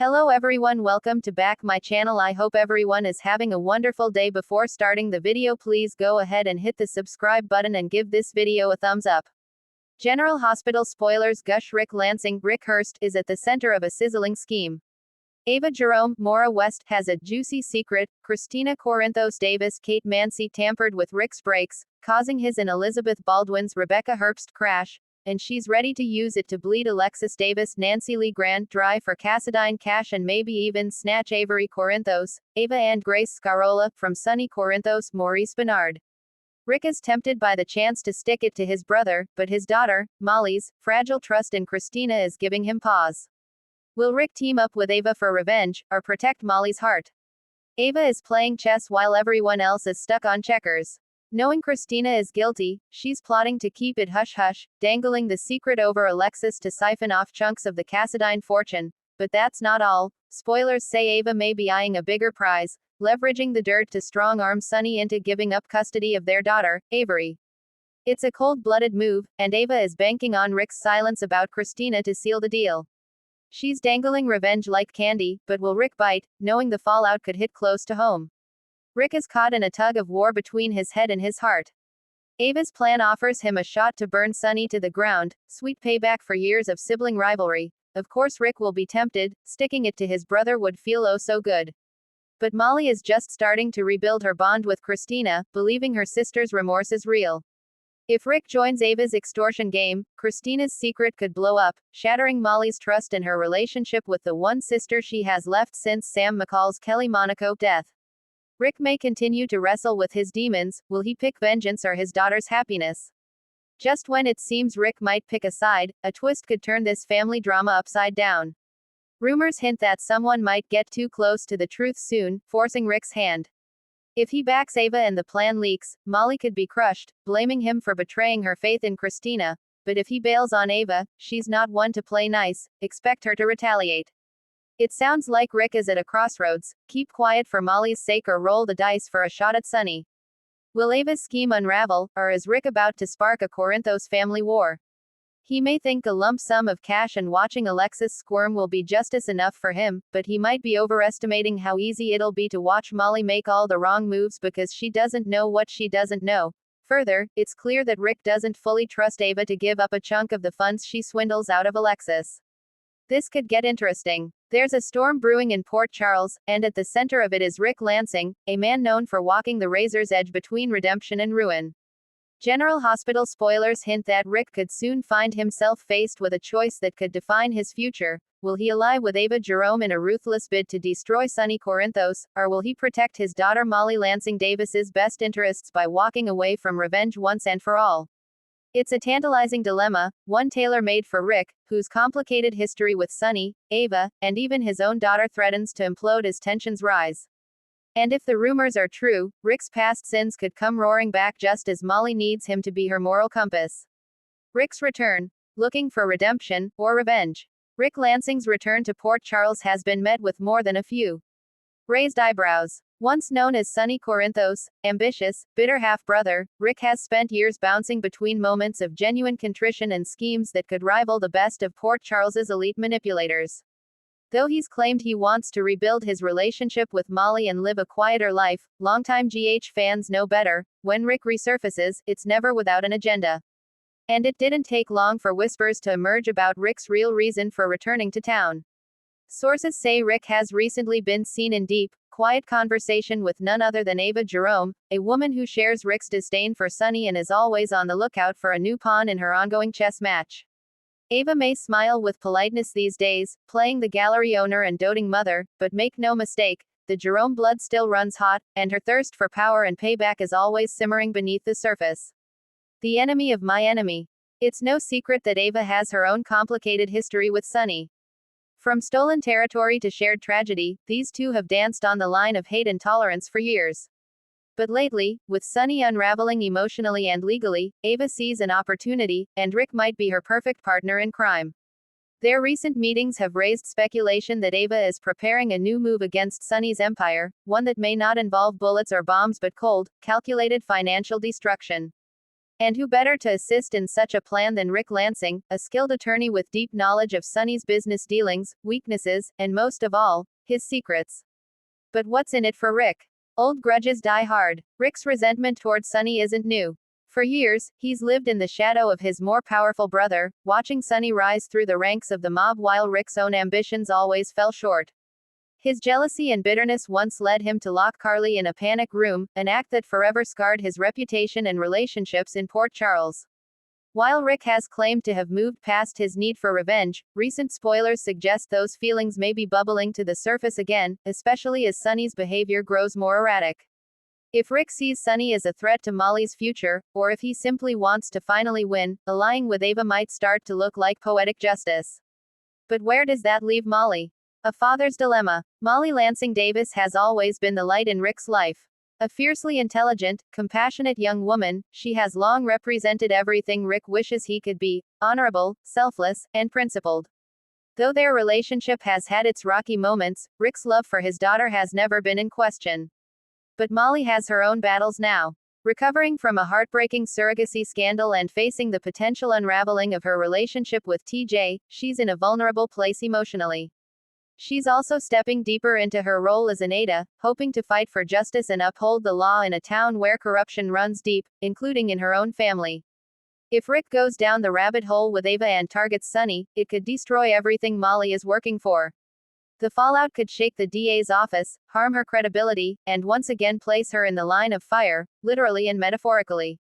Hello everyone, welcome to back my channel. I hope everyone is having a wonderful day. Before starting the video, please go ahead and hit the subscribe button and give this video a thumbs up. General Hospital spoilers. Gush. Rick Lansing, Rick Hurst, is at the center of a sizzling scheme. Ava Jerome, Maura West, has a juicy secret. Christina Corinthos Davis, Kate Mansi tampered with Rick's brakes, causing his and Elizabeth Baldwin's Rebecca Herbst crash, and she's ready to use it to bleed Alexis Davis, Nancy Lee Grant dry for Cassadine cash and maybe even snatch Avery Corinthos, Ava and Grace Scarola, from Sonny Corinthos, Maurice Bernard. Rick is tempted by the chance to stick it to his brother, but his daughter, Molly's, fragile trust in Christina is giving him pause. Will Rick team up with Ava for revenge, or protect Molly's heart? Ava is playing chess while everyone else is stuck on checkers. Knowing Christina is guilty, she's plotting to keep it hush-hush, dangling the secret over Alexis to siphon off chunks of the Cassadine fortune. But that's not all. Spoilers say Ava may be eyeing a bigger prize, leveraging the dirt to strong-arm Sonny into giving up custody of their daughter, Avery. It's a cold-blooded move, and Ava is banking on Rick's silence about Christina to seal the deal. She's dangling revenge like candy, but will Rick bite, knowing the fallout could hit close to home? Rick is caught in a tug-of-war between his head and his heart. Ava's plan offers him a shot to burn Sonny to the ground, sweet payback for years of sibling rivalry. Of course Rick will be tempted, sticking it to his brother would feel oh so good. But Molly is just starting to rebuild her bond with Christina, believing her sister's remorse is real. If Rick joins Ava's extortion game, Christina's secret could blow up, shattering Molly's trust in her relationship with the one sister she has left since Sam McCall's Kelly Monaco death. Rick may continue to wrestle with his demons. Will he pick vengeance or his daughter's happiness? Just when it seems Rick might pick a side, a twist could turn this family drama upside down. Rumors hint that someone might get too close to the truth soon, forcing Rick's hand. If he backs Ava and the plan leaks, Molly could be crushed, blaming him for betraying her faith in Christina. But if he bails on Ava, she's not one to play nice. Expect her to retaliate. It sounds like Rick is at a crossroads. Keep quiet for Molly's sake or roll the dice for a shot at Sonny. Will Ava's scheme unravel, or is Rick about to spark a Corinthos family war? He may think a lump sum of cash and watching Alexis squirm will be justice enough for him, but he might be overestimating how easy it'll be to watch Molly make all the wrong moves because she doesn't know what she doesn't know. Further, it's clear that Rick doesn't fully trust Ava to give up a chunk of the funds she swindles out of Alexis. This could get interesting. There's a storm brewing in Port Charles, and at the center of it is Rick Lansing, a man known for walking the razor's edge between redemption and ruin. General Hospital spoilers hint that Rick could soon find himself faced with a choice that could define his future. Will he ally with Ava Jerome in a ruthless bid to destroy Sonny Corinthos, or will he protect his daughter Molly Lansing Davis's best interests by walking away from revenge once and for all? It's a tantalizing dilemma, one tailor-made for Rick, whose complicated history with Sonny, Ava, and even his own daughter threatens to implode as tensions rise. And if the rumors are true, Rick's past sins could come roaring back just as Molly needs him to be her moral compass. Rick's return. Looking for redemption, or revenge? Rick Lansing's return to Port Charles has been met with more than a few raised eyebrows. Once known as Sonny Corinthos, ambitious, bitter half-brother, Rick has spent years bouncing between moments of genuine contrition and schemes that could rival the best of Port Charles's elite manipulators. Though he's claimed he wants to rebuild his relationship with Molly and live a quieter life, longtime GH fans know better. When Rick resurfaces, it's never without an agenda. And it didn't take long for whispers to emerge about Rick's real reason for returning to town. Sources say Rick has recently been seen in deep, quiet conversation with none other than Ava Jerome, a woman who shares Rick's disdain for Sonny and is always on the lookout for a new pawn in her ongoing chess match. Ava may smile with politeness these days, playing the gallery owner and doting mother, but make no mistake, the Jerome blood still runs hot, and her thirst for power and payback is always simmering beneath the surface. The enemy of my enemy. It's no secret that Ava has her own complicated history with Sonny. From stolen territory to shared tragedy, these two have danced on the line of hate and tolerance for years. But lately, with Sonny unraveling emotionally and legally, Ava sees an opportunity, and Rick might be her perfect partner in crime. Their recent meetings have raised speculation that Ava is preparing a new move against Sonny's empire, one that may not involve bullets or bombs but cold, calculated financial destruction. And who better to assist in such a plan than Rick Lansing, a skilled attorney with deep knowledge of Sonny's business dealings, weaknesses, and most of all, his secrets. But what's in it for Rick? Old grudges die hard. Rick's resentment toward Sonny isn't new. For years, he's lived in the shadow of his more powerful brother, watching Sonny rise through the ranks of the mob while Rick's own ambitions always fell short. His jealousy and bitterness once led him to lock Carly in a panic room, an act that forever scarred his reputation and relationships in Port Charles. While Rick has claimed to have moved past his need for revenge, recent spoilers suggest those feelings may be bubbling to the surface again, especially as Sonny's behavior grows more erratic. If Rick sees Sonny as a threat to Molly's future, or if he simply wants to finally win, allying with Ava might start to look like poetic justice. But where does that leave Molly? A father's dilemma. Molly Lansing Davis has always been the light in Rick's life. A fiercely intelligent, compassionate young woman, she has long represented everything Rick wishes he could be: honorable, selfless, and principled. Though their relationship has had its rocky moments, Rick's love for his daughter has never been in question. But Molly has her own battles now. Recovering from a heartbreaking surrogacy scandal and facing the potential unraveling of her relationship with TJ, she's in a vulnerable place emotionally. She's also stepping deeper into her role as an Ada, hoping to fight for justice and uphold the law in a town where corruption runs deep, including in her own family. If Rick goes down the rabbit hole with Ava and targets Sonny, it could destroy everything Molly is working for. The fallout could shake the DA's office, harm her credibility, and once again place her in the line of fire, literally and metaphorically.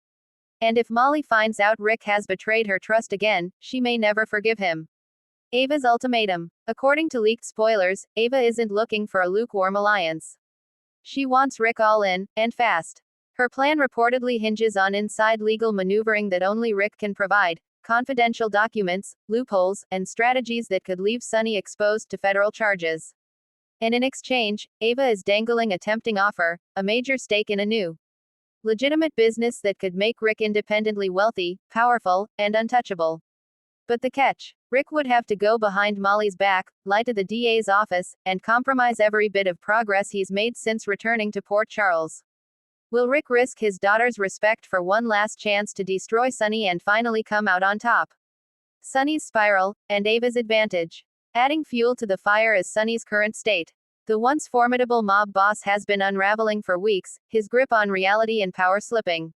And if Molly finds out Rick has betrayed her trust again, she may never forgive him. Ava's ultimatum. According to leaked spoilers, Ava isn't looking for a lukewarm alliance. She wants Rick all in, and fast. Her plan reportedly hinges on inside legal maneuvering that only Rick can provide, confidential documents, loopholes, and strategies that could leave Sonny exposed to federal charges. And in exchange, Ava is dangling a tempting offer: a major stake in a new, legitimate business that could make Rick independently wealthy, powerful, and untouchable. But the catch: Rick would have to go behind Molly's back, lie to the DA's office, and compromise every bit of progress he's made since returning to Port Charles. Will Rick risk his daughter's respect for one last chance to destroy Sonny and finally come out on top? Sonny's spiral, and Ava's advantage. Adding fuel to the fire is Sonny's current state. The once formidable mob boss has been unraveling for weeks, his grip on reality and power slipping.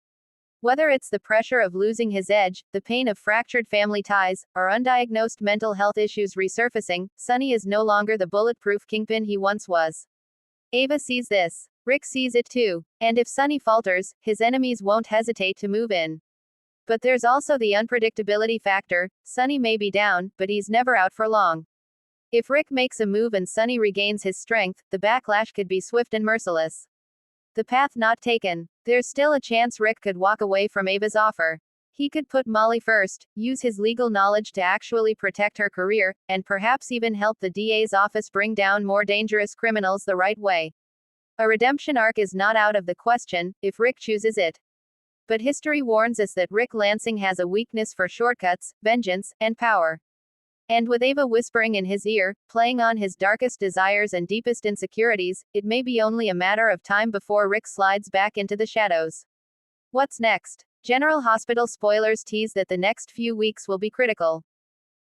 Whether it's the pressure of losing his edge, the pain of fractured family ties, or undiagnosed mental health issues resurfacing, Sonny is no longer the bulletproof kingpin he once was. Ava sees this. Rick sees it too. And if Sonny falters, his enemies won't hesitate to move in. But there's also the unpredictability factor. Sonny may be down, but he's never out for long. If Rick makes a move and Sonny regains his strength, the backlash could be swift and merciless. The path not taken. There's still a chance Rick could walk away from Ava's offer. He could put Molly first, use his legal knowledge to actually protect her career, and perhaps even help the DA's office bring down more dangerous criminals the right way. A redemption arc is not out of the question, if Rick chooses it. But history warns us that Rick Lansing has a weakness for shortcuts, vengeance, and power. And with Ava whispering in his ear, playing on his darkest desires and deepest insecurities, it may be only a matter of time before Rick slides back into the shadows. What's next? General Hospital spoilers tease that the next few weeks will be critical.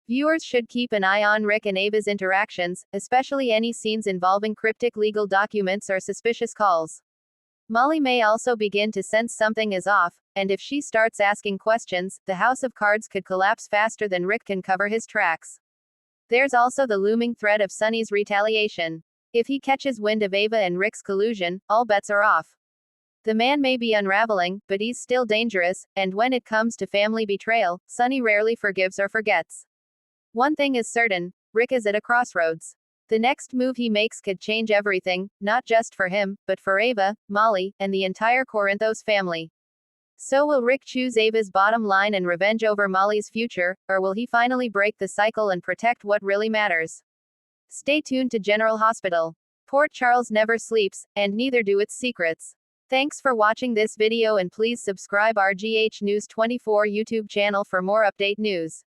Viewers should keep an eye on Rick and Ava's interactions, especially any scenes involving cryptic legal documents or suspicious calls. Molly may also begin to sense something is off, and if she starts asking questions, the house of cards could collapse faster than Rick can cover his tracks. There's also the looming threat of Sonny's retaliation. If he catches wind of Ava and Rick's collusion, all bets are off. The man may be unraveling, but he's still dangerous, and when it comes to family betrayal, Sonny rarely forgives or forgets. One thing is certain: Rick is at a crossroads. The next move he makes could change everything, not just for him, but for Ava, Molly, and the entire Corinthos family. So will Rick choose Ava's bottom line and revenge over Molly's future, or will he finally break the cycle and protect what really matters? Stay tuned to General Hospital. Port Charles never sleeps, and neither do its secrets. Thanks for watching this video and please subscribe our GH News 24 YouTube channel for more update news.